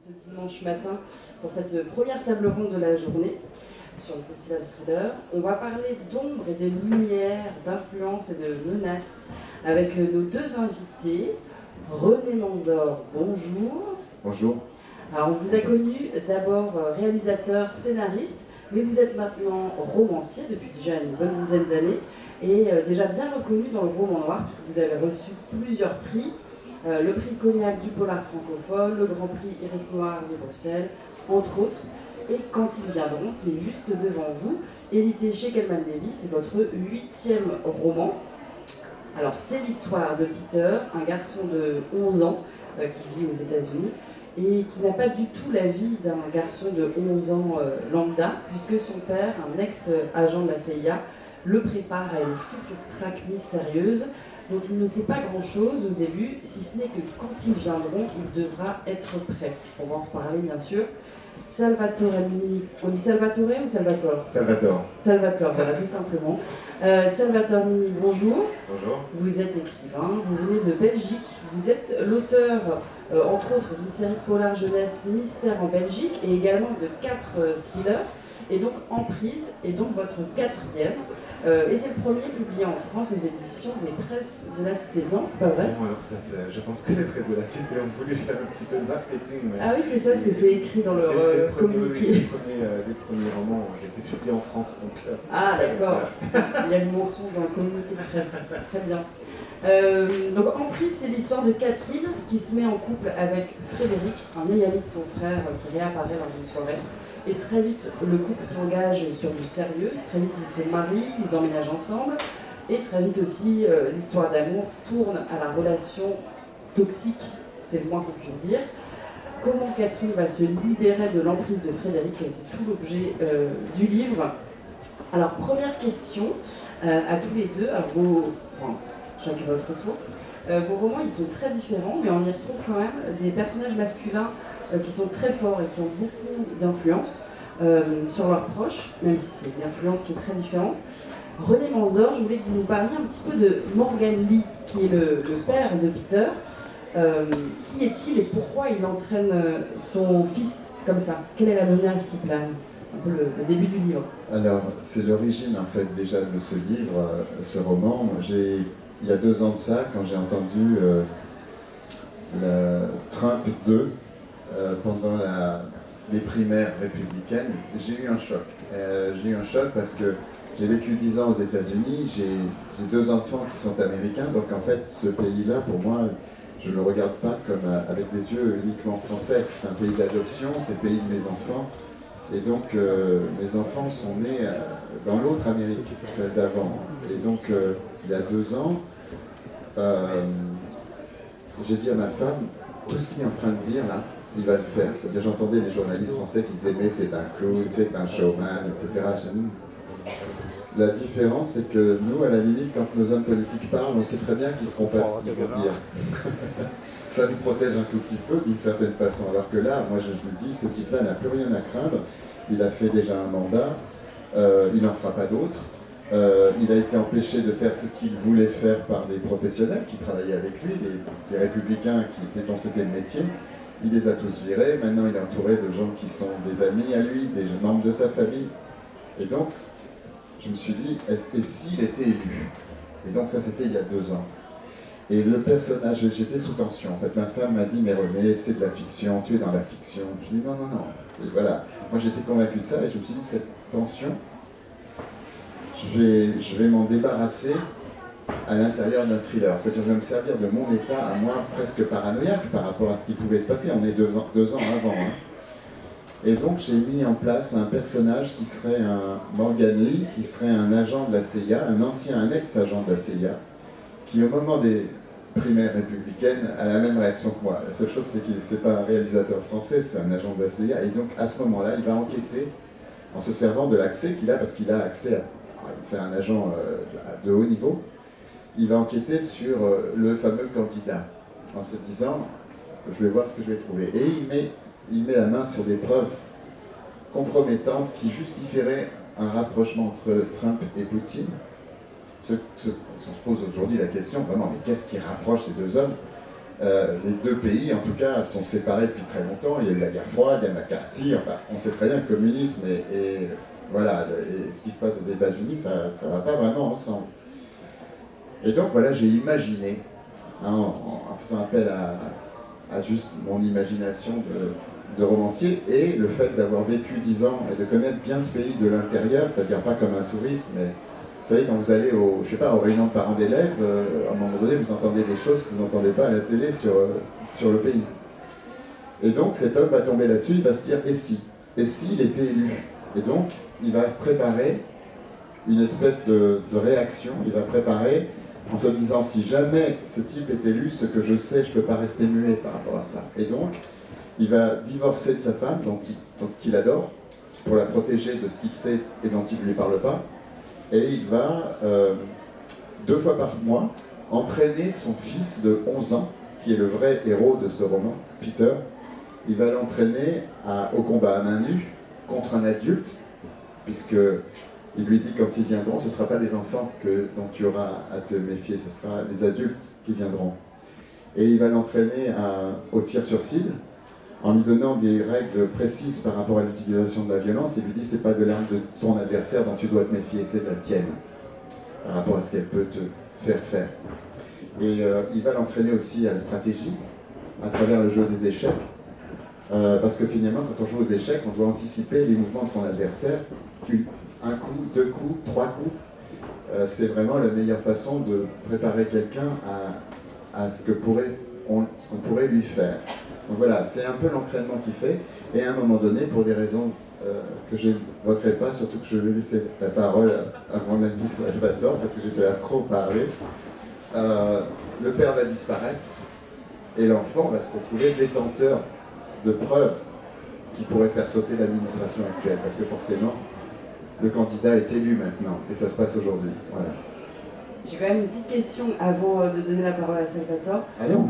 ce dimanche matin pour cette première table ronde de la journée sur le Festival Thriller. On va parler d'ombre et de lumière, d'influence et de menaces avec nos deux invités. René Manzor, bonjour. Bonjour. Alors on vous a connu d'abord réalisateur, scénariste, mais vous êtes maintenant romancier depuis déjà une bonne dizaine d'années et déjà bien reconnu dans le roman noir puisque vous avez reçu plusieurs prix. Le prix Cognac du Polar francophone, le Grand Prix Iris Noir de Bruxelles, entre autres. Et Quand ils viendront, qui est juste devant vous, édité chez Calman Levy, c'est votre 8e roman. Alors c'est l'histoire de Peter, un garçon de 11 ans qui vit aux États-Unis et qui n'a pas du tout la vie d'un garçon de 11 ans lambda, puisque son père, un ex-agent de la CIA, le prépare à une future traque mystérieuse dont il ne sait pas grand-chose au début, si ce n'est que quand ils viendront, il devra être prêt. On va en reparler bien sûr. Salvatore Mini, on dit Salvatore ou Salvatore? Salvatore. Salvatore, voilà, tout simplement. Salvatore Mini, bonjour. Bonjour. Vous êtes écrivain, vous venez de Belgique, vous êtes l'auteur, entre autres, d'une série de polar jeunesse Mystère en Belgique et également de 4 thrillers, et donc Emprise, et donc votre 4e. Et c'est le premier publié en France aux éditions des Presses de la Cité. Non, c'est pas vrai? Bon, alors ça, je pense que les Presses de la Cité ont voulu faire un petit peu de marketing. Mais... Ah oui, c'est ça, parce que c'est écrit dans leur communiqué. Les premiers romans ont été publiés en France. Donc, ah d'accord, il y a une mention dans le communiqué de presse. Très bien. Donc Emprise, c'est l'histoire de Catherine qui se met en couple avec Frédéric, un vieil ami de son frère qui réapparaît dans une soirée. Et très vite, le couple s'engage sur du sérieux, très vite ils se marient, ils emménagent ensemble, et très vite aussi l'histoire d'amour tourne à la relation toxique, c'est le moins qu'on puisse dire. Comment Catherine va se libérer de l'emprise de Frédéric, c'est tout l'objet du livre. Alors première question à tous les deux, à chacun votre tour. Vos romans ils sont très différents, mais on y retrouve quand même des personnages masculins qui sont très forts et qui ont beaucoup d'influence sur leurs proches, même si c'est une influence qui est très différente. René Manzor, je voulais que vous nous parliez un petit peu de Morgan Lee, qui est le père de Peter. Qui est-il et pourquoi il entraîne son fils comme ça? Quelle est la menace qui plane? Un peu le début du livre. Alors, c'est l'origine en fait déjà de ce livre, ce roman. Il y a 2 ans de ça, quand j'ai entendu Trump 2, pendant les primaires républicaines, j'ai eu un choc. J'ai eu un choc parce que j'ai vécu 10 ans aux États-Unis, j'ai 2 enfants qui sont américains, donc en fait ce pays-là, pour moi, je ne le regarde pas comme avec des yeux uniquement français. C'est un pays d'adoption, c'est le pays de mes enfants. Et donc mes enfants sont nés dans l'autre Amérique, celle d'avant. Et donc il y a 2 ans, j'ai dit à ma femme, tout ce qu'il est en train de dire là, il va le faire. C'est-à-dire, j'entendais les journalistes français qui disaient mais c'est un clown, c'est un showman, etc. La différence, c'est que nous, à la limite, quand nos hommes politiques parlent, on sait très bien qu'ils ne feront pas ce qu'ils vont dire. Ça nous protège un tout petit peu, d'une certaine façon. Alors que là, moi je vous dis, ce type-là n'a plus rien à craindre. Il a fait déjà un mandat, il n'en fera pas d'autres. Il a été empêché de faire ce qu'il voulait faire par des professionnels qui travaillaient avec lui, les républicains dont c'était le métier. Il les a tous virés. Maintenant, il est entouré de gens qui sont des amis à lui, des membres de sa famille. Et donc, je me suis dit, et s'il était élu? Et donc, ça, c'était il y a 2 ans. Et le personnage, j'étais sous tension. En fait, ma femme m'a dit, mais René, c'est de la fiction, tu es dans la fiction. Je dis, non. Et voilà. Moi, j'étais convaincu de ça et je me suis dit, cette tension, je vais m'en débarrasser à l'intérieur d'un thriller. C'est-à-dire que je vais me servir de mon état à moi presque paranoïaque par rapport à ce qui pouvait se passer. On est 2 ans avant. Hein. Et donc j'ai mis en place un personnage qui serait un Morgan Lee, qui serait un agent de la CIA, un ex-agent de la CIA, qui au moment des primaires républicaines a la même réaction que moi. La seule chose, c'est qu'il n'est pas un réalisateur français, c'est un agent de la CIA. Et donc à ce moment-là, il va enquêter en se servant de l'accès qu'il a, parce qu'il a accès à... C'est un agent de haut niveau. Il va enquêter sur le fameux candidat, en se disant, je vais voir ce que je vais trouver. Et il met la main sur des preuves compromettantes qui justifieraient un rapprochement entre Trump et Poutine. On se pose aujourd'hui la question, vraiment, mais qu'est-ce qui rapproche ces 2 hommes? Les deux pays, en tout cas, sont séparés depuis très longtemps. Il y a eu la guerre froide, il y a McCarthy. Enfin, on sait très bien que le communisme et voilà, et ce qui se passe aux États-Unis, ça ne va pas vraiment ensemble. Et donc voilà, j'ai imaginé, hein, en faisant appel à juste mon imagination de romancier et le fait d'avoir vécu 10 ans et de connaître bien ce pays de l'intérieur, c'est-à-dire pas comme un touriste, mais vous savez, quand vous allez au, je sais pas, aux réunions de parents d'élèves, à un moment donné, vous entendez des choses que vous n'entendez pas à la télé sur le pays. Et donc cet homme va tomber là-dessus, il va se dire, et si il était élu? Et donc, il va préparer une espèce de réaction, il va préparer en se disant, si jamais ce type est élu, ce que je sais, je ne peux pas rester muet par rapport à ça. Et donc, il va divorcer de sa femme, qu'il adore, pour la protéger de ce qu'il sait et dont il ne lui parle pas. Et il va, 2 fois par mois, entraîner son fils de 11 ans, qui est le vrai héros de ce roman, Peter. Il va l'entraîner au combat à main nue contre un adulte, puisque il lui dit quand ils viendront, ce ne sera pas des enfants dont tu auras à te méfier, ce sera les adultes qui viendront. Et il va l'entraîner au tir sur cible, en lui donnant des règles précises par rapport à l'utilisation de la violence. Il lui dit, c'est pas de l'arme de ton adversaire dont tu dois te méfier, c'est de la tienne, par rapport à ce qu'elle peut te faire faire. Et il va l'entraîner aussi à la stratégie, à travers le jeu des échecs, parce que finalement, quand on joue aux échecs, on doit anticiper les mouvements de son adversaire, un coup, 2 coups, 3 coups. C'est vraiment la meilleure façon de préparer quelqu'un à ce qu'on pourrait lui faire. Donc voilà, c'est un peu l'entraînement qu'il fait, et à un moment donné, pour des raisons que je n'évoquerai pas, surtout que je vais laisser la parole à mon ami Salvatore, parce que j'ai déjà trop parlé, le père va disparaître, et l'enfant va se retrouver détenteur de preuves qui pourraient faire sauter l'administration actuelle, parce que forcément, le candidat est élu maintenant, et ça se passe aujourd'hui. Voilà. J'ai quand même une petite question avant de donner la parole à Salvatore. Ah non.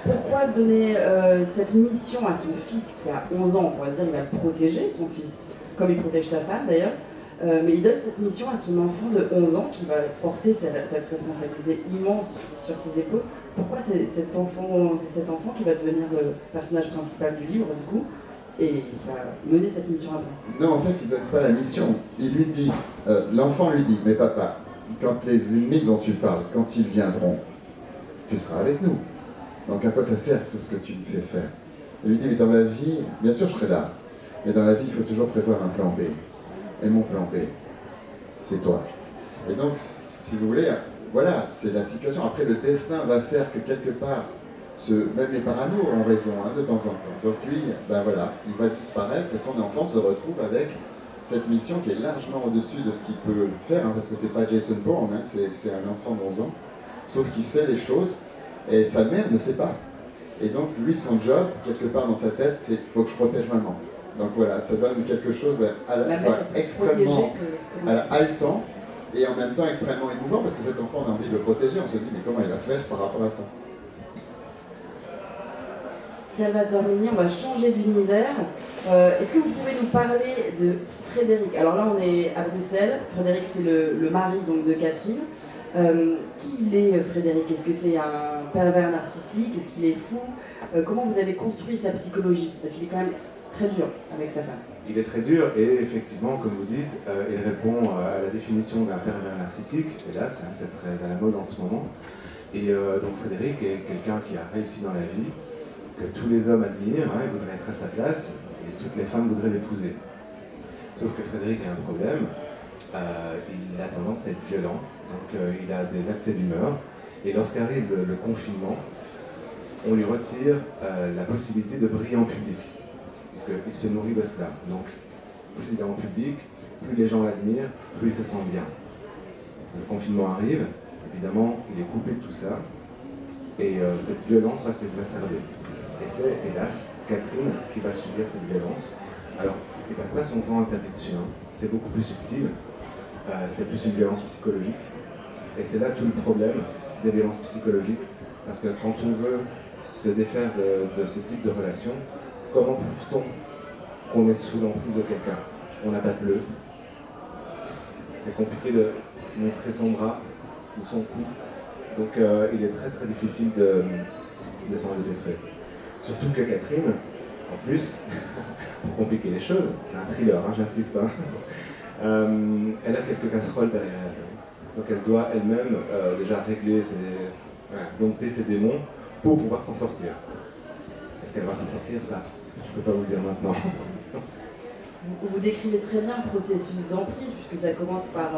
Pourquoi donner cette mission à son fils qui a 11 ans? On va dire qu'il va protéger son fils, comme il protège sa femme d'ailleurs. Mais il donne cette mission à son enfant de 11 ans qui va porter cette responsabilité immense sur ses épaules. Pourquoi c'est cet enfant qui va devenir le personnage principal du livre, du coup, et qui va mener cette mission après? Non, en fait, il ne donne pas la mission. Il lui dit, l'enfant lui dit, mais papa, quand les ennemis dont tu parles, quand ils viendront, tu seras avec nous. Donc à quoi ça sert tout ce que tu me fais faire? Il lui dit, mais dans la vie, bien sûr je serai là, mais dans la vie, il faut toujours prévoir un plan B. Et mon plan B, c'est toi. Et donc, si vous voulez, voilà, c'est la situation. Après, le destin va faire que quelque part, même les paranos ont raison de temps en temps. Donc lui, ben voilà, il va disparaître et son enfant se retrouve avec cette mission qui est largement au-dessus de ce qu'il peut faire, parce que c'est pas Jason Bourne, c'est un enfant d'11 ans, sauf qu'il sait les choses et sa mère ne sait pas. Et donc lui, son job, quelque part dans sa tête, c'est « faut que je protège maman ». Donc voilà, ça donne quelque chose à la fois extrêmement haletant et en même temps extrêmement émouvant, parce que cet enfant, on a envie de le protéger, on se dit mais comment il va faire par rapport à ça? Salvatore Migni, on va changer d'univers. Est-ce que vous pouvez nous parler de Frédéric? Alors là, on est à Bruxelles. Frédéric, c'est le mari donc, de Catherine. Qui il est, Frédéric? Est-ce que c'est un pervers narcissique? Est-ce qu'il est fou? Comment vous avez construit sa psychologie? Parce qu'il est quand même très dur avec sa femme. Il est très dur et effectivement, comme vous dites, il répond à la définition d'un pervers narcissique. Hélas, c'est très à la mode en ce moment. Et donc Frédéric est quelqu'un qui a réussi dans la vie, que tous les hommes admirent, ils voudraient être à sa place, et toutes les femmes voudraient l'épouser. Sauf que Frédéric a un problème, il a tendance à être violent, donc il a des accès d'humeur, et lorsqu'arrive le confinement, on lui retire la possibilité de briller en public, puisqu'il se nourrit de cela. Donc, plus il est en public, plus les gens l'admirent, plus il se sent bien. Le confinement arrive, évidemment, il est coupé de tout ça, et cette violence va s'exacerber. Et c'est, hélas, Catherine qui va subir cette violence. Alors, il passe pas son temps à taper dessus, c'est beaucoup plus subtil, c'est plus une violence psychologique. Et c'est là tout le problème des violences psychologiques, parce que quand on veut se défaire de ce type de relation, comment prouve-t-on qu'on est sous l'emprise de quelqu'un? On n'a pas de bleu. C'est compliqué de montrer son bras ou son cou. Donc il est très très difficile de sang dépêtré. Surtout que Catherine, en plus, pour compliquer les choses, c'est un thriller, hein, j'insiste, hein, elle a quelques casseroles derrière elle. Donc elle doit elle-même déjà régler, dompter ses démons pour pouvoir s'en sortir. Est-ce qu'elle va s'en sortir? Ça, je ne peux pas vous le dire maintenant. Vous décrivez très bien le processus d'emprise, puisque ça commence par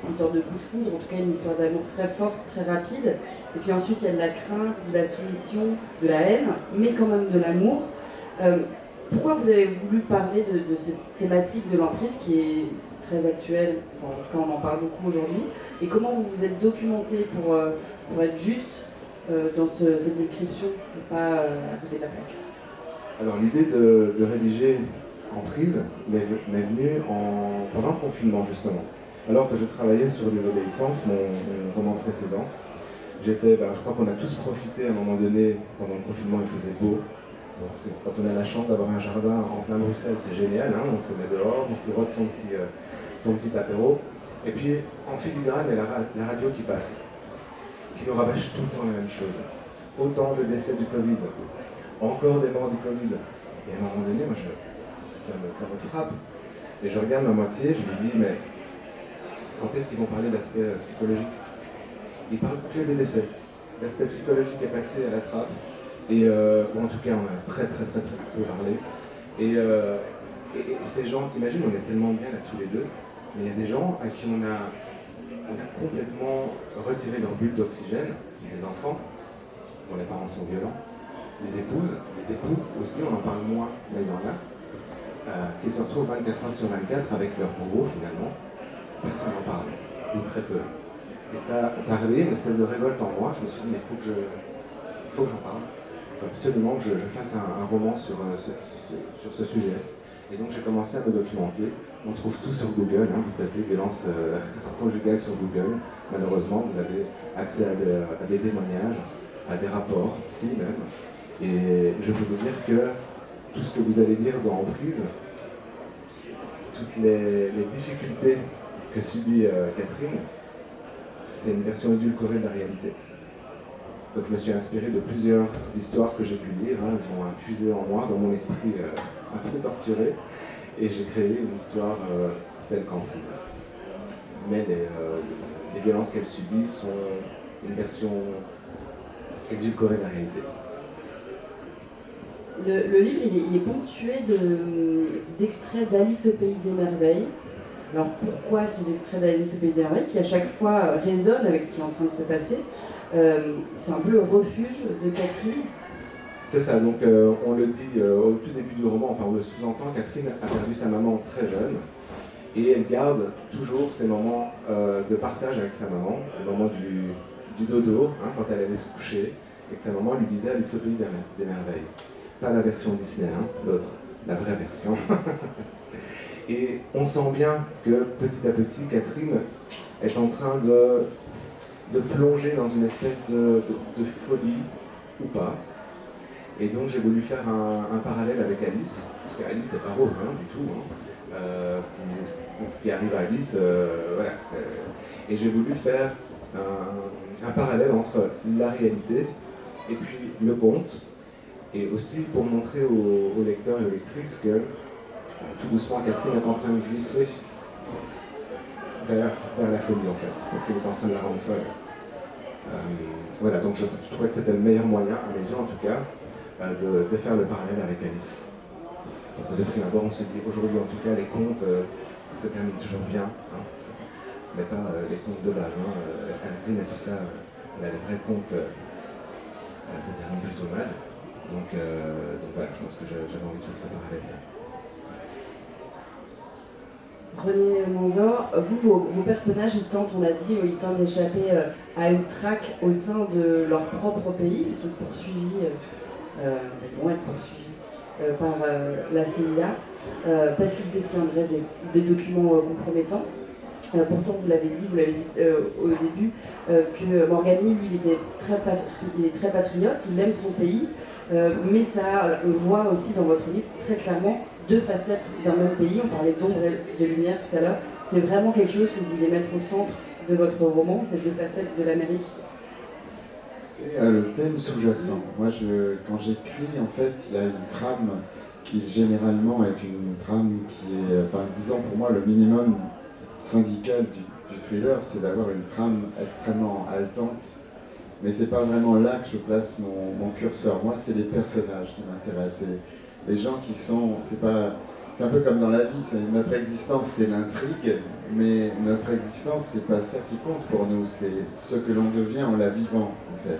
une sorte de coup de foudre, en tout cas une histoire d'amour très forte, très rapide. Et puis ensuite, il y a de la crainte, de la soumission, de la haine, mais quand même de l'amour. Pourquoi vous avez voulu parler de cette thématique de l'emprise qui est très actuelle, enfin, en tout cas on en parle beaucoup aujourd'hui, et comment vous vous êtes documenté pour être juste dans cette description, et pas à côté de la plaque? Alors l'idée de rédiger Emprise m'est venue pendant le confinement justement. Alors que je travaillais sur Désobéissance, mon roman précédent, je crois qu'on a tous profité à un moment donné, pendant le confinement il faisait beau. Donc, quand on a la chance d'avoir un jardin en plein Bruxelles, c'est génial, hein, on se met dehors, on sirote son petit apéro. Et puis en filigrane, il y a la radio qui passe, qui nous rabâche tout le temps la même chose. Autant de décès du Covid, encore des morts du Covid. Et à un moment donné, moi, ça me frappe. Et je regarde ma moitié, je lui dis, mais quand est-ce qu'ils vont parler de l'aspect psychologique? Ils parlent que des décès. L'aspect psychologique est passé à la trappe. Et en tout cas, on a très peu parlé. Et ces gens, t'imagines, on est tellement bien là tous les deux, mais il y a des gens à qui on a complètement retiré leur bulle d'oxygène, des enfants, dont les parents sont violents, des épouses, des époux aussi, on en parle moins, mais il y en a, qui se retrouvent 24 heures sur 24 avec leur bourreau finalement. Personne n'en parle, ou très peu. Et ça a réveillé une espèce de révolte en moi. Je me suis dit, mais il faut que j'en parle. Il faut absolument que je fasse un roman sur ce sujet. Et donc j'ai commencé à me documenter. On trouve tout sur Google, hein. Vous tapez violence conjugale sur Google. Malheureusement, vous avez accès à des témoignages, à des rapports, psy même. Et je peux vous dire que tout ce que vous allez lire dans Emprise, toutes les difficultés que subit Catherine, c'est une version édulcorée de la réalité. Donc je me suis inspiré de plusieurs histoires que j'ai pu lire, hein. Elles ont infusé en moi, dans mon esprit un peu torturé, et j'ai créé une histoire telle qu'Emprise. Mais les violences qu'elle subit sont une version édulcorée de la réalité. Le livre, il est ponctué d'extraits d'Alice au Pays des Merveilles. Alors pourquoi ces extraits d'Alice au Pays des Merveilles, qui à chaque fois résonnent avec ce qui est en train de se passer? C'est un peu le refuge de Catherine. C'est ça, donc on le dit au tout début du roman, enfin on le sous-entend, Catherine a perdu sa maman très jeune, et elle garde toujours ces moments de partage avec sa maman, le moment du dodo, hein, quand elle allait se coucher, et que sa maman lui disait Alice au Pays des Merveilles. Pas la version Disney, hein, l'autre, la vraie version. Et on sent bien que petit à petit, Catherine est en train de plonger dans une espèce de folie, ou pas. Et donc j'ai voulu faire un parallèle avec Alice, parce qu'Alice c'est pas rose, hein, du tout. Hein. Ce qui arrive à Alice, voilà. Et j'ai voulu faire un parallèle entre la réalité et puis le conte, et aussi pour montrer aux lecteurs et aux lectrices que tout doucement Catherine est en train de glisser vers la folie en fait, parce qu'elle est en train de la rendre folle. Voilà, donc je trouvais que c'était le meilleur moyen, à mes yeux en tout cas, de faire le parallèle avec Alice. Parce que de prime abord, on se dit aujourd'hui en tout cas, les contes se terminent toujours bien, hein, mais pas les contes de base. Hein, Catherine et tout ça, les vrais contes se terminent plutôt mal. Donc voilà, je pense que j'avais envie de faire ce parallèle. René Manzor, vos personnages, ils tentent d'échapper à une traque au sein de leur propre pays. Ils sont poursuivis, ils vont être poursuivis par la CIA parce qu'ils détiendraient des documents compromettants. Pourtant, vous l'avez dit au début, que Morgany, lui, il est très patriote, il aime son pays, mais ça, on voit aussi dans votre livre très clairement deux facettes d'un même pays. On parlait d'ombre et de lumière tout à l'heure. C'est vraiment quelque chose que vous voulez mettre au centre de votre roman, ces deux facettes de l'Amérique? C'est le thème sous-jacent. Moi, quand j'écris, en fait, il y a une trame qui généralement est une trame qui est, enfin, disons pour moi, le minimum syndical du thriller, c'est d'avoir une trame extrêmement haletante. Mais c'est pas vraiment là que je place mon curseur. Moi, c'est les personnages qui m'intéressent. Les gens qui sont, c'est un peu comme dans la vie. Notre existence, c'est l'intrigue, mais notre existence, c'est pas ça qui compte pour nous. C'est ce que l'on devient en la vivant, en fait.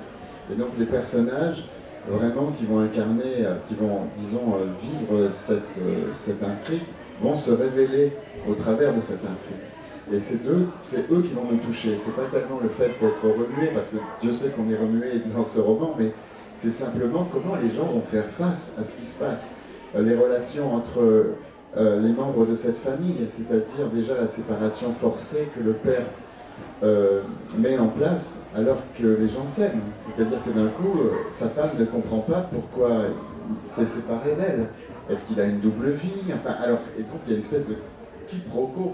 Et donc les personnages, vraiment, qui vont incarner, qui vont, disons, vivre cette intrigue, vont se révéler au travers de cette intrigue. Et c'est eux qui vont nous toucher. C'est pas tellement le fait d'être remué, parce que Dieu sait qu'on est remué dans ce roman, mais c'est simplement comment les gens vont faire face à ce qui se passe. Les relations entre les membres de cette famille, c'est-à-dire déjà la séparation forcée que le père met en place alors que les gens s'aiment. C'est-à-dire que d'un coup, sa femme ne comprend pas pourquoi il s'est séparé d'elle. Est-ce qu'il a une double vie? Enfin, alors, et donc il y a une espèce de quiproquo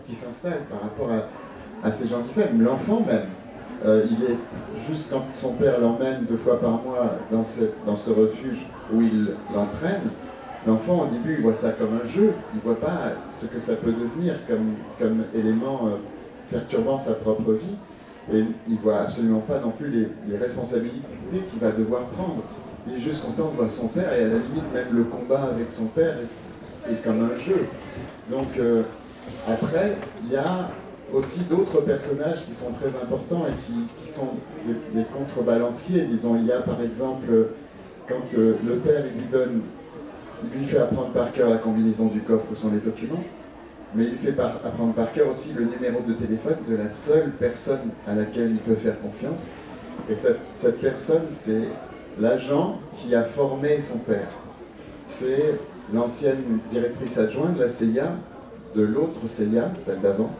qui s'installe par rapport à ces gens qui s'aiment. L'enfant même, il est juste quand son père l'emmène 2 fois par mois dans ce refuge où il l'entraîne, l'enfant au début il voit ça comme un jeu, il ne voit pas ce que ça peut devenir comme élément perturbant sa propre vie, et il ne voit absolument pas non plus les responsabilités qu'il va devoir prendre. Il est juste content de voir son père, et à la limite même le combat avec son père est comme un jeu. Donc après, il y a aussi d'autres personnages qui sont très importants et qui sont des contrebalanciers. Disons, il y a par exemple, quand le père il lui fait apprendre par cœur la combinaison du coffre où sont les documents, mais il lui fait apprendre par cœur aussi le numéro de téléphone de la seule personne à laquelle il peut faire confiance. Et cette personne, c'est l'agent qui a formé son père. C'est l'ancienne directrice adjointe de la CIA, de l'autre CIA, celle d'avant.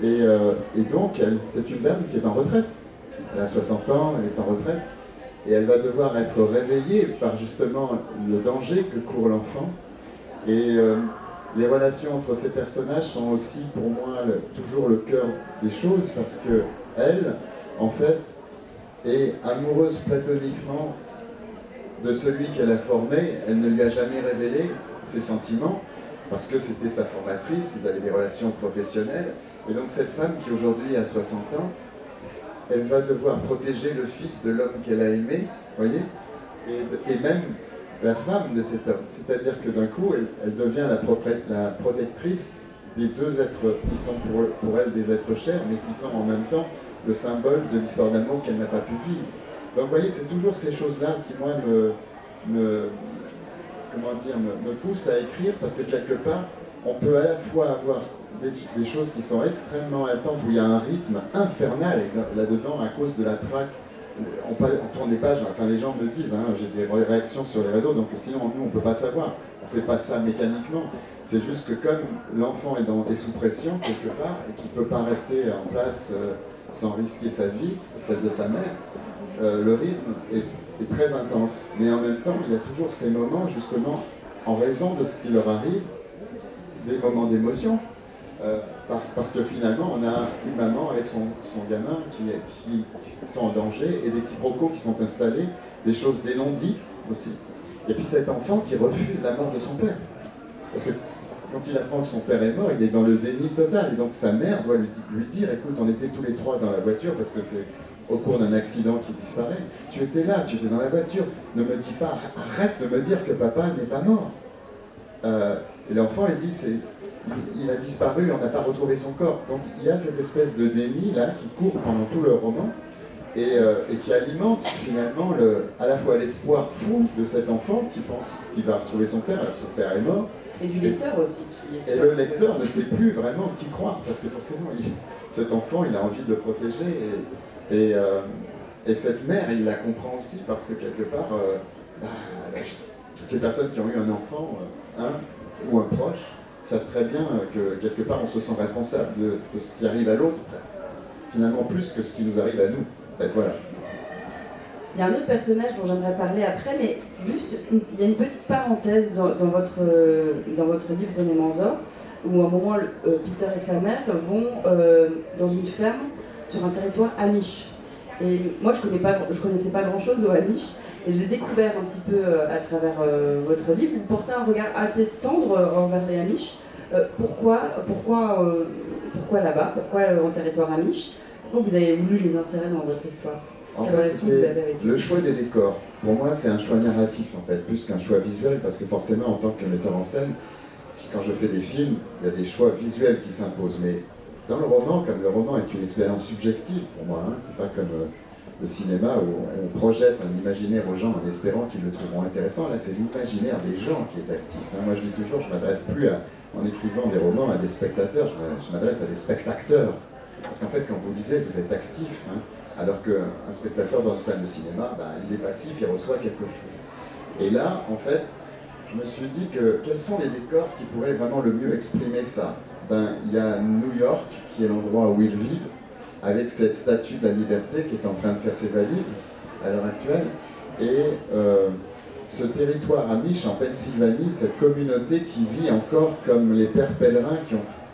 Et donc, c'est une dame qui est en retraite. Elle a 60 ans, elle est en retraite. Et elle va devoir être réveillée par justement le danger que court l'enfant. Et les relations entre ces personnages sont aussi, pour moi, toujours le cœur des choses, parce que elle, en fait, est amoureuse platoniquement de celui qu'elle a formé. Elle ne lui a jamais révélé ses sentiments, parce que c'était sa formatrice, ils avaient des relations professionnelles. Et donc cette femme qui aujourd'hui a 60 ans, elle va devoir protéger le fils de l'homme qu'elle a aimé, voyez, et même la femme de cet homme. C'est-à-dire que d'un coup, elle devient la protectrice des 2 êtres qui sont pour elle des êtres chers, mais qui sont en même temps le symbole de l'histoire d'amour qu'elle n'a pas pu vivre. Donc vous voyez, c'est toujours ces choses-là qui, moi, me poussent à écrire, parce que quelque part, on peut à la fois avoir des choses qui sont extrêmement haletantes, où il y a un rythme infernal là-dedans à cause de la traque. On tourne des pages, enfin les gens me disent, hein, j'ai des réactions sur les réseaux, donc sinon nous on ne peut pas savoir, on ne fait pas ça mécaniquement. C'est juste que comme l'enfant est sous pression quelque part, et qu'il ne peut pas rester en place sans risquer sa vie, et celle de sa mère, le rythme est très intense. Mais en même temps, il y a toujours ces moments, justement, en raison de ce qui leur arrive, des moments d'émotion. Parce que finalement, on a une maman avec son gamin qui sont en danger, et des quiproquos qui sont installés, des choses, des non-dits aussi. Et puis cet enfant qui refuse la mort de son père. Parce que quand il apprend que son père est mort, il est dans le déni total. Et donc sa mère doit lui dire, écoute, on était tous les 3 dans la voiture, parce que c'est au cours d'un accident qui disparaît. Tu étais là, tu étais dans la voiture. Ne me dis pas, arrête de me dire que papa n'est pas mort. Et l'enfant, il dit, il a disparu, on n'a pas retrouvé son corps. Donc il y a cette espèce de déni là qui court pendant tout le roman et qui alimente finalement à la fois l'espoir fou de cet enfant qui pense qu'il va retrouver son père alors que son père est mort. Et du lecteur aussi. Et le lecteur ne sait plus vraiment qui croire, parce que forcément cet enfant il a envie de le protéger et cette mère il la comprend aussi, parce que quelque part toutes les personnes qui ont eu un enfant ou un proche savent très bien que quelque part on se sent responsable de ce qui arrive à l'autre, finalement plus que ce qui nous arrive à nous. En fait, voilà. Il y a un autre personnage dont j'aimerais parler après, mais juste, il y a une petite parenthèse dans votre livre René Manzor, où à un moment, Peter et sa mère vont dans une ferme sur un territoire amish. Et moi, je connaissais pas grand-chose aux Amish, et j'ai découvert un petit peu à travers votre livre. Vous portez un regard assez tendre envers les Amish. Pourquoi là-bas? Pourquoi en territoire Amish? Pourquoi vous avez voulu les insérer dans votre histoire? En fait, c'était le choix des décors. Pour moi, c'est un choix narratif, en fait, plus qu'un choix visuel, parce que forcément, en tant que metteur en scène, quand je fais des films, il y a des choix visuels qui s'imposent. Mais dans le roman, comme le roman est une expérience subjective pour moi, hein, c'est pas comme le cinéma où on projette un imaginaire aux gens en espérant qu'ils le trouveront intéressant. Là, c'est l'imaginaire des gens qui est actif. Hein. Moi, je dis toujours, je ne m'adresse plus en écrivant des romans à des spectateurs, je m'adresse à des spectateurs. Parce qu'en fait, quand vous lisez, vous êtes actif. Hein. Alors qu'un spectateur dans une salle de cinéma, il est passif, il reçoit quelque chose. Et là, en fait, je me suis dit quels sont les décors qui pourraient vraiment le mieux exprimer ça? Il y a New York, qui est l'endroit où ils vivent, avec cette statue de la liberté qui est en train de faire ses valises à l'heure actuelle. Et ce territoire Amish en Pennsylvanie, cette communauté qui vit encore comme les pères pèlerins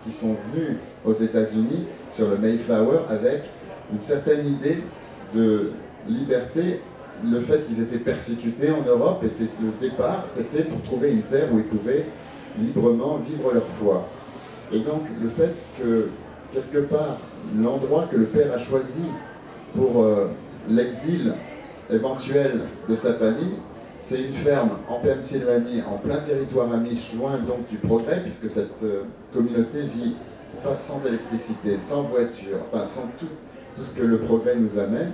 qui sont venus aux États-Unis sur le Mayflower avec une certaine idée de liberté. Le fait qu'ils étaient persécutés en Europe, le départ, c'était pour trouver une terre où ils pouvaient librement vivre leur foi. Et donc le fait que, quelque part, l'endroit que le père a choisi pour l'exil éventuel de sa famille, c'est une ferme en Pennsylvanie, en plein territoire Amish, loin donc du progrès, puisque cette communauté vit pas sans électricité, sans voiture, enfin sans tout ce que le progrès nous amène.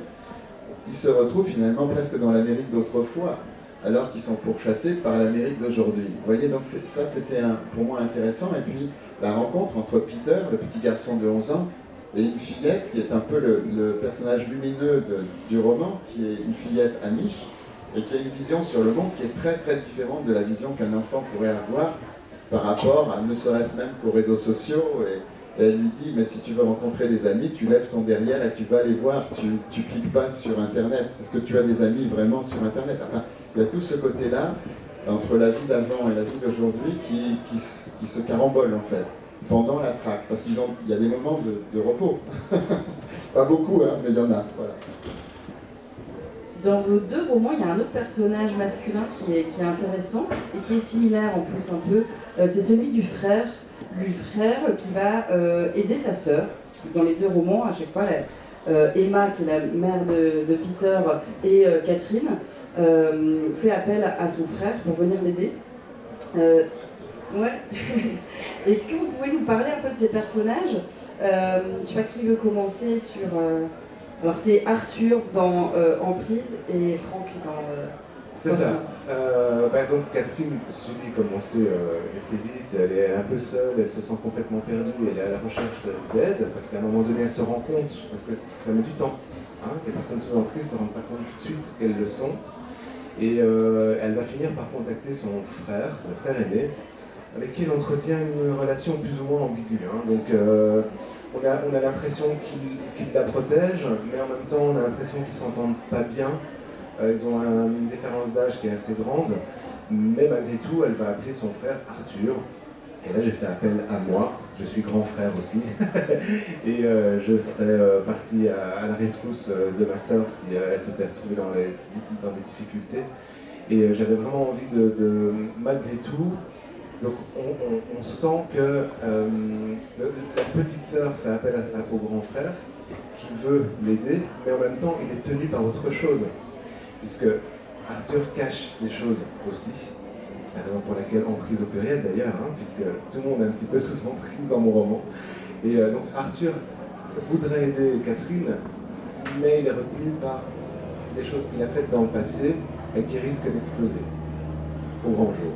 Ils se retrouvent finalement presque dans l'Amérique d'autrefois, alors qu'ils sont pourchassés par l'Amérique d'aujourd'hui. Vous voyez, donc ça c'était pour moi intéressant. Et puis la rencontre entre Peter, le petit garçon de 11 ans, et une fillette qui est un peu le personnage lumineux du roman, qui est une fillette Amish, et qui a une vision sur le monde qui est très très différente de la vision qu'un enfant pourrait avoir par rapport à ne serait-ce même qu'aux réseaux sociaux. Et elle lui dit, mais si tu veux rencontrer des amis, tu lèves ton derrière et tu vas les voir, tu cliques pas sur Internet. Est-ce que tu as des amis vraiment sur Internet? Enfin, il y a tout ce côté-là, entre la vie d'avant et la vie d'aujourd'hui, qui se carambole en fait, pendant la traque. Parce qu'il y a des moments de repos. Pas beaucoup, hein, mais il y en a. Voilà. Dans vos deux romans, il y a un autre personnage masculin qui est intéressant et qui est similaire en plus un peu. C'est celui du frère qui va aider sa sœur. Dans les deux romans, à chaque fois, Emma, qui est la mère de Peter, et Catherine fait appel à son frère pour venir l'aider. Ouais. Est-ce que vous pouvez nous parler un peu de ces personnages? Je ne sais pas qui veut commencer sur... Alors c'est Arthur dans Emprise et Franck dans... C'est ça. Donc Catherine subit, comme on sait, des sévices, elle est un peu seule, elle se sent complètement perdue, elle est à la recherche d'aide, parce qu'à un moment donné elle se rend compte, parce que ça met du temps, hein, que les personnes sous emprise ne se rendent pas compte tout de suite qu'elles le sont, et elle va finir par contacter son frère, le frère aîné, avec qui elle entretient une relation plus ou moins ambiguë. Hein. Donc on a l'impression qu'il la protège, mais en même temps on a l'impression qu'ils ne s'entendent pas bien. Ils ont une différence d'âge qui est assez grande, mais malgré tout, elle va appeler son frère Arthur. Et là, j'ai fait appel à moi, je suis grand frère aussi, et je serais parti à la rescousse de ma sœur si elle s'était retrouvée dans des difficultés. Et j'avais vraiment envie malgré tout, donc on sent que la petite sœur fait appel au grand frère, qui veut l'aider, mais en même temps, il est tenu par autre chose. Puisque Arthur cache des choses aussi, la raison pour laquelle emprise au pluriel d'ailleurs, hein, puisque tout le monde est un petit peu sous emprise dans mon roman. Et donc Arthur voudrait aider Catherine, mais il est retenu par des choses qu'il a faites dans le passé et qui risquent d'exploser au grand jour.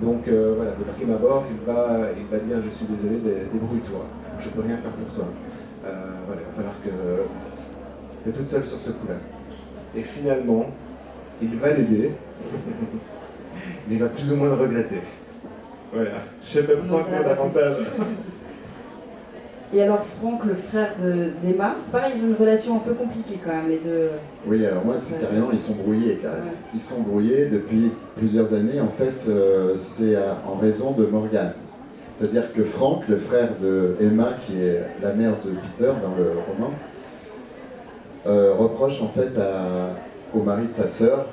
Donc voilà, de prime abord, il va dire « je suis désolé, débrouille-toi, je peux rien faire pour toi. Voilà, il va falloir que tu es toute seule sur ce coup-là. » Et finalement, il va l'aider, mais il va plus ou moins le regretter. Voilà, je ne sais même pas en faire davantage. Et alors Franck, le frère d'Emma, c'est pareil, ils ont une relation un peu compliquée quand même, les deux. Oui, alors moi, c'est carrément, ils sont brouillés carrément. Ouais. Ils sont brouillés depuis plusieurs années, en fait, c'est en raison de Morgane. C'est-à-dire que Franck, le frère d'Emma, qui est la mère de Peter dans le roman, reproche en fait au mari de sa sœur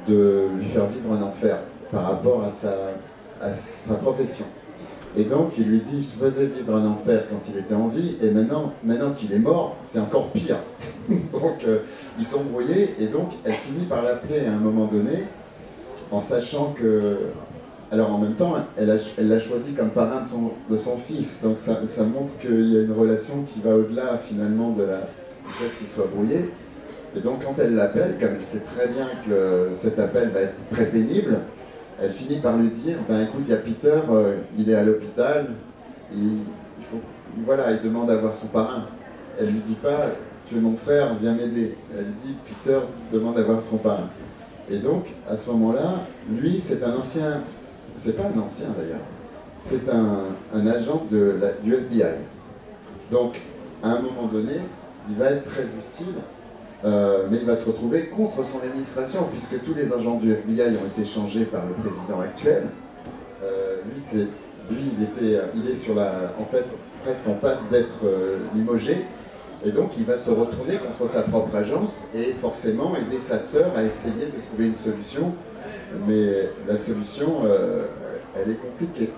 de lui faire vivre un enfer par rapport à sa profession. Et donc il lui dit, je te faisais vivre un enfer quand il était en vie, et maintenant qu'il est mort, c'est encore pire. Donc ils sont brouillés, et donc elle finit par l'appeler à un moment donné, en sachant que... Alors en même temps, elle l'a choisi comme parrain de son fils, donc ça montre qu'il y a une relation qui va au-delà finalement du fait qu'il soit brouillé. Et donc quand elle l'appelle, comme elle sait très bien que cet appel va être très pénible, elle finit par lui dire, ben écoute, il y a Peter, il est à l'hôpital, il demande à voir son parrain. Elle lui dit pas, tu es mon frère, viens m'aider. Elle dit, Peter demande à voir son parrain. Et donc, à ce moment-là, lui, c'est un ancien, c'est pas un ancien d'ailleurs, c'est un agent du FBI. Donc, à un moment donné, il va être très utile, mais il va se retrouver contre son administration, puisque tous les agents du FBI ont été changés par le président actuel. Il est sur en fait, presque en passe d'être limogé, et donc il va se retourner contre sa propre agence et forcément aider sa sœur à essayer de trouver une solution, mais la solution, elle est compliquée.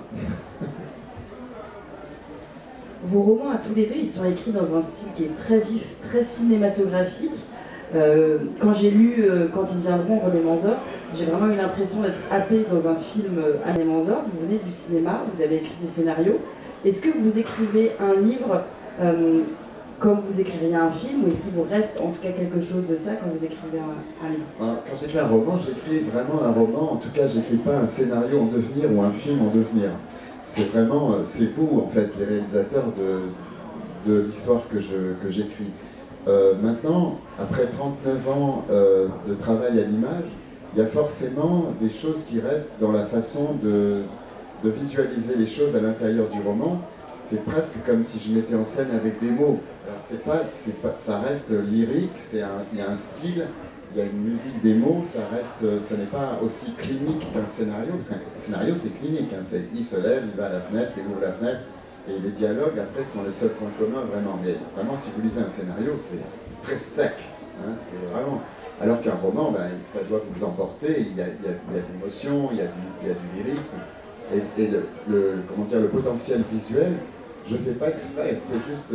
Vos romans à tous les deux, ils sont écrits dans un style qui est très vif, très cinématographique. Quand j'ai lu Quand ils viendront, René Manzor, j'ai vraiment eu l'impression d'être happée dans un film à René Manzor. Vous venez du cinéma, vous avez écrit des scénarios. Est-ce que vous écrivez un livre comme vous écririez un film, ou est-ce qu'il vous reste en tout cas quelque chose de ça quand vous écrivez un livre? Quand j'écris un roman, j'écris vraiment un roman. En tout cas, j'écris pas un scénario en devenir ou un film en devenir. C'est vraiment, c'est vous en fait, les réalisateurs de l'histoire que j'écris. Maintenant, après 39 ans de travail à l'image, il y a forcément des choses qui restent dans la façon de visualiser les choses à l'intérieur du roman. C'est presque comme si je mettais en scène avec des mots. Alors ça reste lyrique, il y a un style, il y a une musique des mots, ça n'est pas aussi clinique qu'un scénario, parce qu'un scénario c'est clinique, hein, il se lève, il va à la fenêtre, il ouvre la fenêtre, et les dialogues après sont les seuls points communs vraiment. Mais vraiment, si vous lisez un scénario, c'est très sec, hein, c'est vraiment... Alors qu'un roman, ça doit vous emporter, il y a de l'émotion, il y a du lyrisme, et le potentiel visuel, je ne fais pas exprès, c'est juste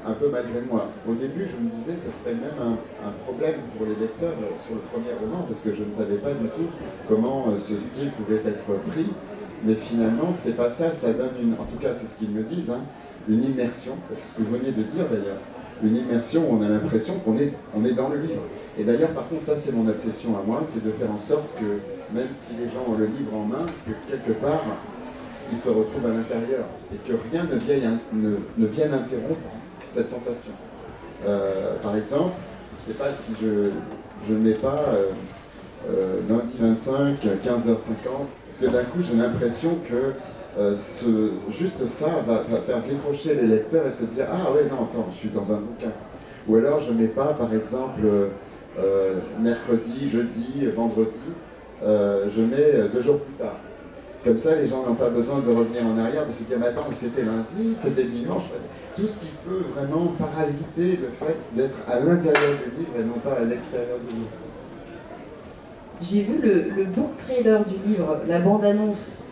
un peu malgré moi. Au début, je me disais ça serait même un problème pour les lecteurs sur le premier roman, parce que je ne savais pas du tout comment ce style pouvait être pris. Mais finalement, c'est pas ça, ça donne en tout cas c'est ce qu'ils me disent, hein, une immersion, c'est ce que vous venez de dire d'ailleurs, une immersion où on a l'impression qu'on est dans le livre. Et d'ailleurs, par contre, ça c'est mon obsession à moi, c'est de faire en sorte que, même si les gens ont le livre en main, que quelque part, ils se retrouvent à l'intérieur, et que rien ne vienne interrompre cette sensation. Par exemple, je ne sais pas si je ne mets pas lundi 25, 15h50, parce que d'un coup j'ai l'impression que juste ça va faire décrocher les lecteurs et se dire « Ah ouais, non, attends, je suis dans un bouquin ». Ou alors je ne mets pas, par exemple, mercredi, jeudi, vendredi, je mets 2 jours plus tard. Comme ça, les gens n'ont pas besoin de revenir en arrière, de se dire « Mais attends, mais c'était lundi, c'était dimanche ». Tout ce qui peut vraiment parasiter le fait d'être à l'intérieur du livre et non pas à l'extérieur du livre. J'ai vu le book trailer du livre, la bande-annonce,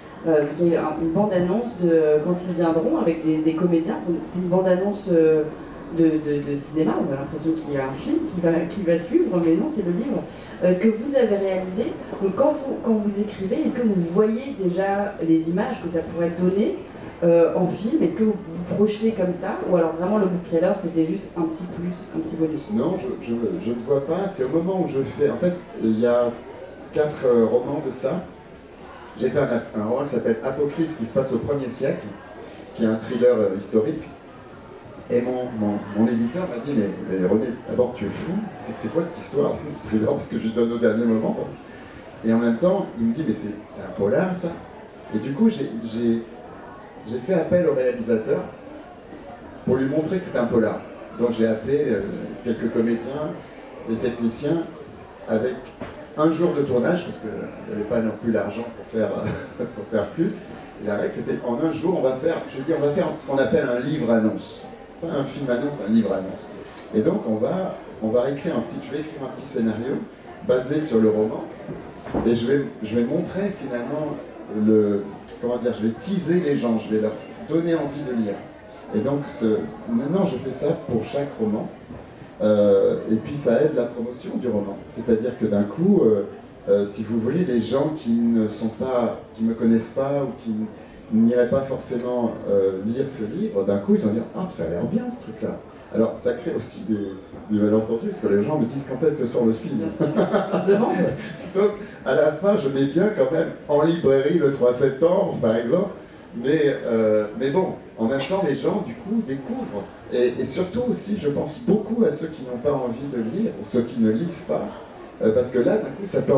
qui est une bande-annonce de Quand ils viendront avec des comédiens. C'est une bande-annonce de cinéma, on a l'impression qu'il y a un film qui va suivre, mais non, c'est le livre que vous avez réalisé. Donc quand vous écrivez, est-ce que vous voyez déjà les images que ça pourrait donner en film? Est-ce que vous projetez comme ça? Ou alors vraiment le book trailer, c'était juste un petit plus, un petit bonus? Non, je ne vois pas. C'est au moment où je fais... En fait, il y a 4 romans de ça. J'ai fait un roman qui s'appelle Apocryphe, qui se passe au 1er siècle, qui est un thriller historique. Et mon éditeur m'a dit, mais René, d'abord tu es fou, c'est quoi cette histoire, ce thriller, parce que je lui donne au dernier moment. Et en même temps, il me dit, mais c'est un polar ça. Et du coup, j'ai fait appel au réalisateur pour lui montrer que c'était un polar. Donc j'ai appelé quelques comédiens, des techniciens, avec un jour de tournage, parce qu'il n'y avait pas non plus l'argent pour faire plus. Et la règle, c'était en un jour, on va faire ce qu'on appelle un livre-annonce. Pas un film-annonce, un livre-annonce. Et donc on va écrire je vais écrire un petit scénario basé sur le roman, et je vais montrer finalement je vais teaser les gens, je vais leur donner envie de lire. Et donc maintenant je fais ça pour chaque roman, et puis ça aide la promotion du roman. C'est-à-dire que d'un coup, si vous voulez, les gens qui me connaissent pas ou qui n'iraient pas forcément lire ce livre, d'un coup ils vont dire « Ah, ça a l'air bien ce truc-là ». Alors ça crée aussi des malentendus, parce que les gens me disent quand est-ce que sort le film. Bien sûr, on se demande. Donc à la fin, je mets bien quand même en librairie le 3 septembre, par exemple. Mais bon, en même temps, les gens, du coup, découvrent. Et surtout aussi, je pense beaucoup à ceux qui n'ont pas envie de lire, ou ceux qui ne lisent pas. Parce que là, d'un coup, ça peut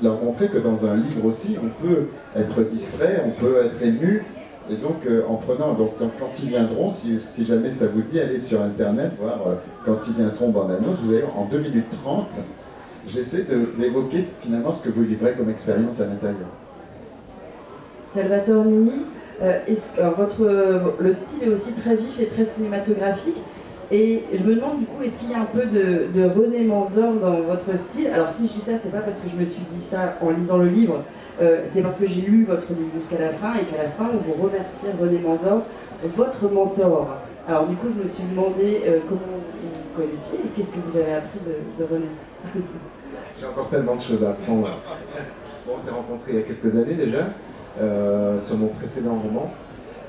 leur montrer que dans un livre aussi, on peut être distrait, on peut être ému. Et donc, quand ils viendront, si jamais ça vous dit, allez sur Internet, voir quand ils viendront dans l'annonce, vous allez en 2 minutes 30, j'essaie d'évoquer finalement ce que vous vivrez comme expérience à l'intérieur. Salvatore Nini, le style est aussi très vif et très cinématographique. Et je me demande du coup, est-ce qu'il y a un peu de René Manzor dans votre style? Alors si je dis ça, c'est pas parce que je me suis dit ça en lisant le livre, c'est parce que j'ai lu votre livre jusqu'à la fin et qu'à la fin, vous remerciez René Manzor, votre mentor. Alors du coup, je me suis demandé comment vous connaissiez et qu'est-ce que vous avez appris de René. J'ai encore tellement de choses à apprendre. Bon, on s'est rencontrés il y a quelques années déjà, sur mon précédent roman.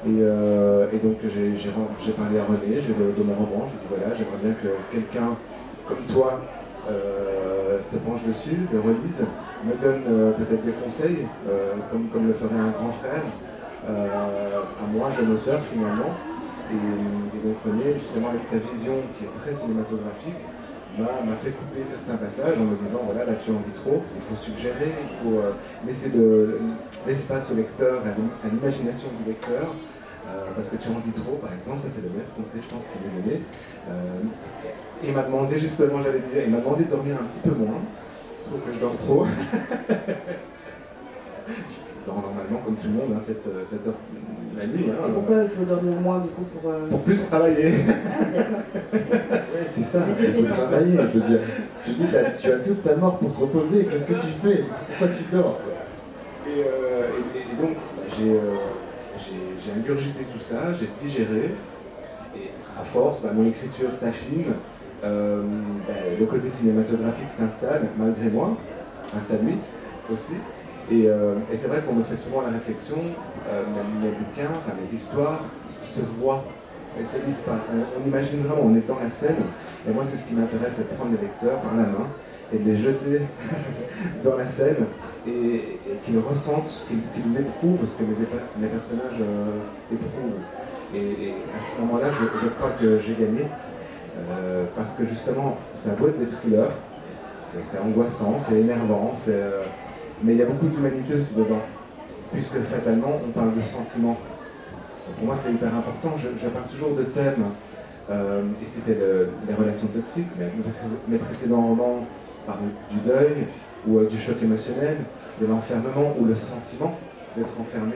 Et donc j'ai parlé à René de mon roman, je lui ai dit voilà, j'aimerais bien que quelqu'un comme toi se penche dessus, le relise, me donne peut-être des conseils, comme le ferait un grand frère, à moi, jeune auteur finalement. Et donc René, justement avec sa vision qui est très cinématographique, m'a fait couper certains passages en me disant voilà, là tu en dis trop, il faut suggérer, il faut laisser de l'espace au lecteur, à l'imagination du lecteur. Parce que tu en dis trop, par exemple, ça c'est le meilleur conseil, je pense, qu'il m'a donné. Il m'a demandé, justement, il m'a demandé de dormir un petit peu moins. Je trouve que je dors trop. Je dors normalement, comme tout le monde, hein, 7 heures la nuit. Hein, pourquoi il faut dormir moins, du coup, pour plus travailler. Ah, d'accord. Ouais, c'est ça, il faut travailler, je veux dire. Je dis, tu as toute ta mort pour te reposer, qu'est-ce que tu fais? Pourquoi tu dors? Et donc, j'ai ingurgité tout ça, j'ai digéré, et à force, mon écriture s'affine, le côté cinématographique s'installe, malgré moi, grâce à lui aussi. Et c'est vrai qu'on me fait souvent la réflexion, mes bouquins, enfin mes histoires se voient, elles ne se lisent pas. On imagine vraiment, on est dans la scène, et moi c'est ce qui m'intéresse, c'est de prendre les lecteurs par la main et de les jeter dans la scène, et qu'ils ressentent, qu'ils éprouvent ce que mes personnages éprouvent. Et à ce moment-là, je crois que j'ai gagné, parce que justement, ça doit être des thrillers, c'est angoissant, c'est énervant, mais il y a beaucoup d'humanité aussi dedans, puisque fatalement, on parle de sentiments. Donc pour moi, c'est hyper important, je parle toujours de thèmes, ici c'est les relations toxiques, mais mes précédents romans parlent du deuil, ou du choc émotionnel, de l'enfermement, ou le sentiment d'être enfermé.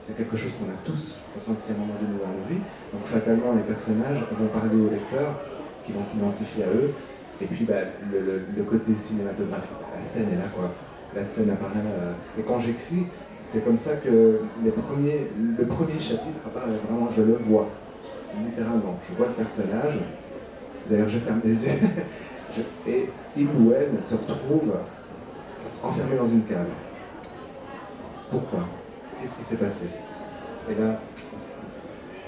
C'est quelque chose qu'on a tous ressenti à un moment donné dans nos vies. Donc fatalement, les personnages vont parler aux lecteurs, qui vont s'identifier à eux. Et puis le côté cinématographique, la scène est là, quoi. La scène apparaît. Et quand j'écris, c'est comme ça que le premier chapitre apparaît vraiment, je le vois, littéralement. Je vois le personnage. D'ailleurs, je ferme les yeux. Et il ou elle se retrouve enfermé dans une cave. Pourquoi? Qu'est-ce qui s'est passé? Et là...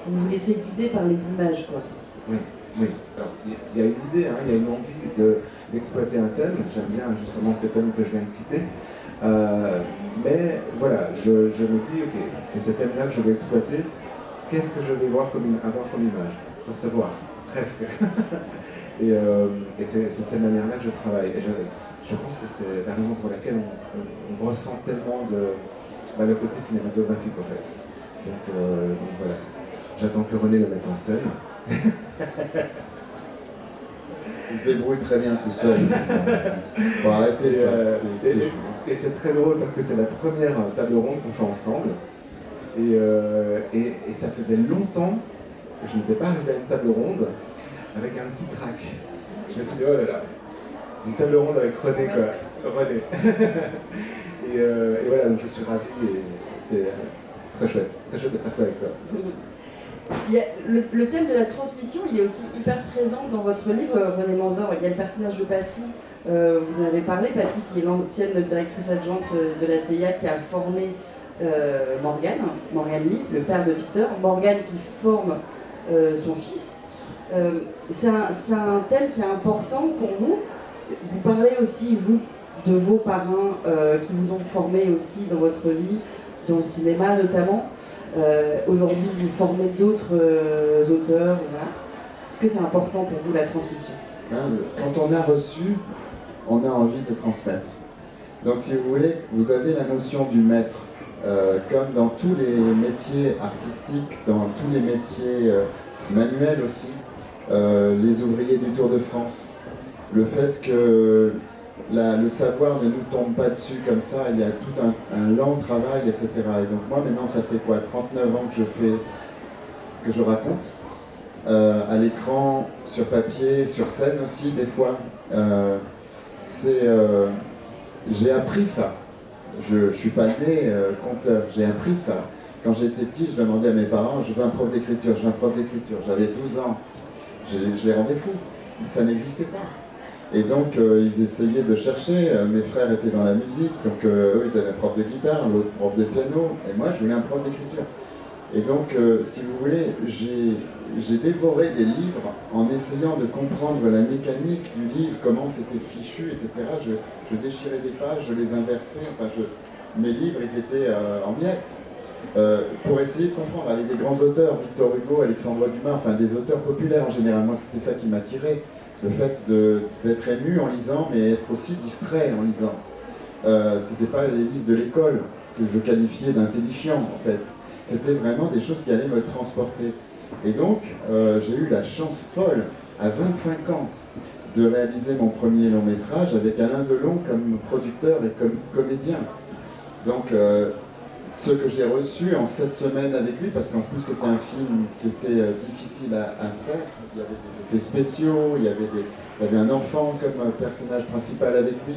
Vous vous laissez guider par les images, quoi. Oui. Alors, il y a une idée, hein, il y a une envie d'exploiter un thème. J'aime bien justement ces thèmes que je viens de citer. Mais voilà, je me dis, ok, c'est ce thème-là que je vais exploiter. Qu'est-ce que je vais avoir comme image? Recevoir, presque. Et c'est cette manière-là que je travaille. Et je pense que c'est la raison pour laquelle on ressent tellement le côté cinématographique, en fait. Donc voilà. J'attends que René le mette en scène. Il se débrouille très bien tout seul. Faut arrêter ça. Et c'est très drôle parce que c'est la première table ronde qu'on fait ensemble. Et ça faisait longtemps que je n'étais pas arrivé à une table ronde avec un petit trac. je me suis dit, oh là là, une table ronde avec René, quoi. René. et voilà, donc je suis ravi et c'est très chouette de faire ça avec toi. Le thème de la transmission, il est aussi hyper présent dans votre livre, René Manzor. Il y a le personnage de Patty, vous en avez parlé, Patty qui est l'ancienne directrice adjointe de la CIA qui a formé Morgan Lee, le père de Peter, Morgan qui forme son fils. C'est un thème qui est important pour vous. Vous parlez aussi, vous, de vos parrains qui vous ont formé aussi dans votre vie, dans le cinéma notamment. Aujourd'hui, vous formez d'autres auteurs. Voilà. Est-ce que c'est important pour vous la transmission? Quand on a reçu, on a envie de transmettre. Donc si vous voulez, vous avez la notion du maître. Comme dans tous les métiers artistiques, dans tous les métiers manuels aussi, les ouvriers du Tour de France, le fait que le savoir ne nous tombe pas dessus comme ça, il y a tout un lent travail, etc. Et donc moi maintenant ça fait quoi, 39 ans que je raconte, à l'écran, sur papier, sur scène aussi des fois. J'ai appris ça. Je ne suis pas né conteur, j'ai appris ça. Quand j'étais petit, je demandais à mes parents, je veux un prof d'écriture, je veux un prof d'écriture. J'avais 12 ans, je les rendais fous, ça n'existait pas. Et donc ils essayaient de chercher, mes frères étaient dans la musique, donc eux ils avaient un prof de guitare, l'autre prof de piano, et moi je voulais un prof d'écriture. Et donc si vous voulez, j'ai dévoré des livres en essayant de comprendre la mécanique du livre, comment c'était fichu, etc. Je déchirais des pages, je les inversais, enfin mes livres ils étaient en miettes. Pour essayer de comprendre avec des grands auteurs, Victor Hugo, Alexandre Dumas, enfin des auteurs populaires en général, moi c'était ça qui m'attirait. Le fait d'être ému en lisant, mais être aussi distrait en lisant. C'était pas les livres de l'école que je qualifiais d'intelligents, en fait. C'était vraiment des choses qui allaient me transporter. Et donc, j'ai eu la chance folle, à 25 ans, de réaliser mon premier long métrage avec Alain Delon comme producteur et comme comédien. Donc, ce que j'ai reçu en 7 semaines avec lui, parce qu'en plus c'était un film qui était difficile à faire, il y avait des effets spéciaux, il y avait un enfant comme personnage principal avec lui,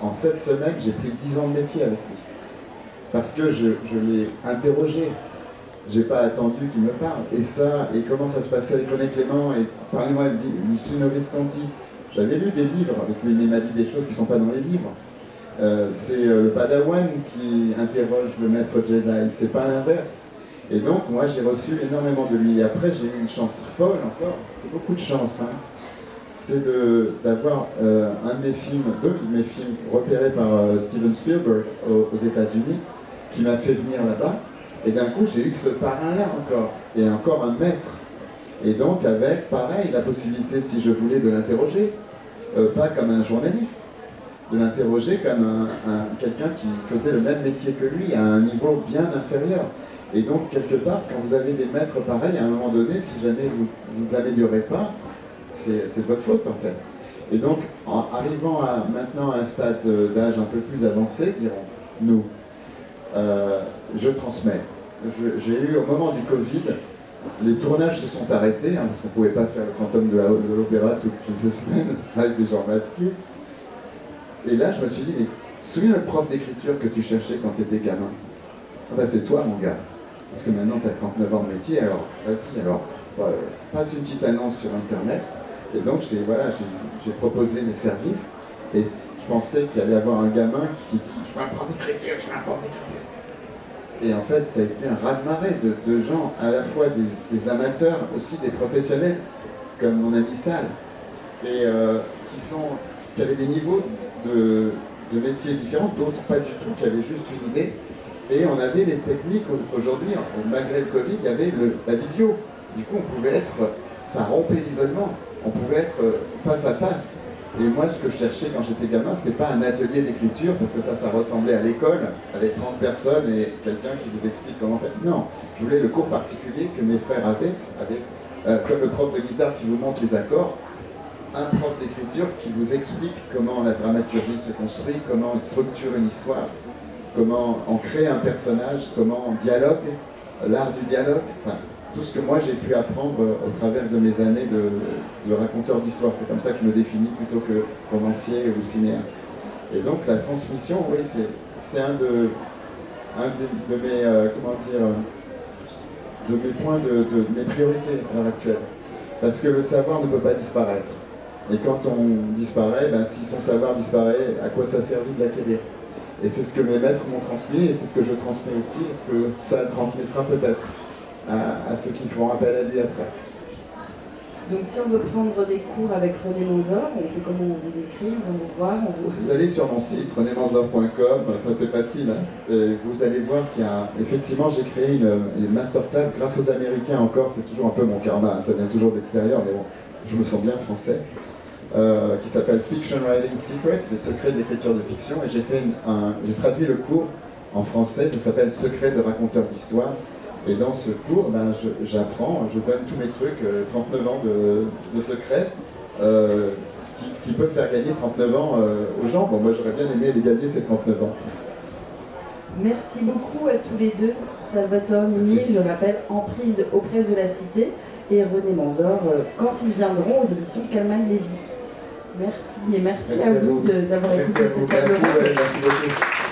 en 7 semaines j'ai pris 10 ans de métier avec lui, parce que je l'ai interrogé, j'ai pas attendu qu'il me parle, et comment ça se passait avec René Clément, et parlez-moi de Lucino Visconti, j'avais lu des livres avec lui, mais il m'a dit des choses qui ne sont pas dans les livres. C'est le padawan qui interroge le maître Jedi, c'est pas l'inverse. Et donc moi j'ai reçu énormément de lui. Et après j'ai eu une chance folle encore, c'est beaucoup de chance, hein. C'est d'avoir deux de mes films repérés par Steven Spielberg aux États-Unis, qui m'a fait venir là-bas. Et d'un coup j'ai eu ce parrain-là encore, et encore un maître. Et donc avec, pareil, la possibilité, si je voulais, de l'interroger, pas comme un journaliste, de l'interroger comme quelqu'un qui faisait le même métier que lui, à un niveau bien inférieur. Et donc, quelque part, quand vous avez des maîtres pareils, à un moment donné, si jamais vous ne améliorez pas, c'est votre faute, en fait. Et donc, en arrivant maintenant à un stade d'âge un peu plus avancé, dirons-nous, je transmets. J'ai eu, au moment du Covid, les tournages se sont arrêtés, hein, parce qu'on ne pouvait pas faire le fantôme de l'opéra toutes les semaines, avec des gens masqués. Et là, je me suis dit, mais souviens le prof d'écriture que tu cherchais quand tu étais gamin? Ben, c'est toi, mon gars. Parce que maintenant, tu as 39 ans de métier, alors vas-y, alors passe une petite annonce sur Internet. Et donc, j'ai proposé mes services, et je pensais qu'il allait y avoir un gamin qui dit, je veux un prof d'écriture, je veux un prof d'écriture. Et en fait, ça a été un raz-de-marée de gens, à la fois des amateurs, aussi des professionnels, comme mon ami Sal, et qui avaient des niveaux de métiers différents, d'autres pas du tout, qui avaient juste une idée. Et on avait les techniques, aujourd'hui, malgré le Covid, il y avait la visio. Du coup, ça rompait l'isolement, on pouvait être face à face. Et moi, ce que je cherchais quand j'étais gamin, c'était pas un atelier d'écriture, parce que ça ressemblait à l'école, avec 30 personnes et quelqu'un qui vous explique comment faire. Non, je voulais le cours particulier que mes frères avaient, comme le prof de guitare qui vous montre les accords, un prof d'écriture qui vous explique comment la dramaturgie se construit, comment on structure une histoire, comment on crée un personnage, comment on dialogue, l'art du dialogue. Enfin, tout ce que moi j'ai pu apprendre au travers de mes années de raconteur d'histoire. C'est comme ça que je me définis plutôt que romancier ou cinéaste. Et donc la transmission, oui, c'est un de mes, comment dire, de mes points, de mes priorités à l'heure actuelle. Parce que le savoir ne peut pas disparaître. Et quand on disparaît, ben, si son savoir disparaît, à quoi ça servit de l'acquérir? Et c'est ce que mes maîtres m'ont transmis, et c'est ce que je transmets aussi, et ce que ça transmettra peut-être à ceux qui feront appel à lui après. Donc si on veut prendre des cours avec René Manzor, on fait comment? On vous écrit, on va vous voir, Vous allez sur mon site renémanzor.com, enfin, c'est facile, hein, et vous allez voir qu'il y a... Effectivement, j'ai créé une masterclass grâce aux Américains encore, c'est toujours un peu mon karma, hein, ça vient toujours de l'extérieur, mais bon, je me sens bien français, qui s'appelle Fiction Writing Secrets, les secrets de l'écriture de fiction, et j'ai traduit le cours en français, ça s'appelle Secrets de raconteur d'histoire. Et dans ce cours, ben, j'apprends, je donne tous mes trucs, 39 ans de secrets, qui peuvent faire gagner 39 ans aux gens. Bon, moi j'aurais bien aimé les gagner ces 39 ans. Merci beaucoup à tous les deux, Salvatore Nini, je rappelle, Emprise aux presses de la Cité, et René Manzor, quand ils viendront aux éditions Calman-Lévy. Merci, et merci à vous d'avoir écouté cette table ronde. Merci beaucoup.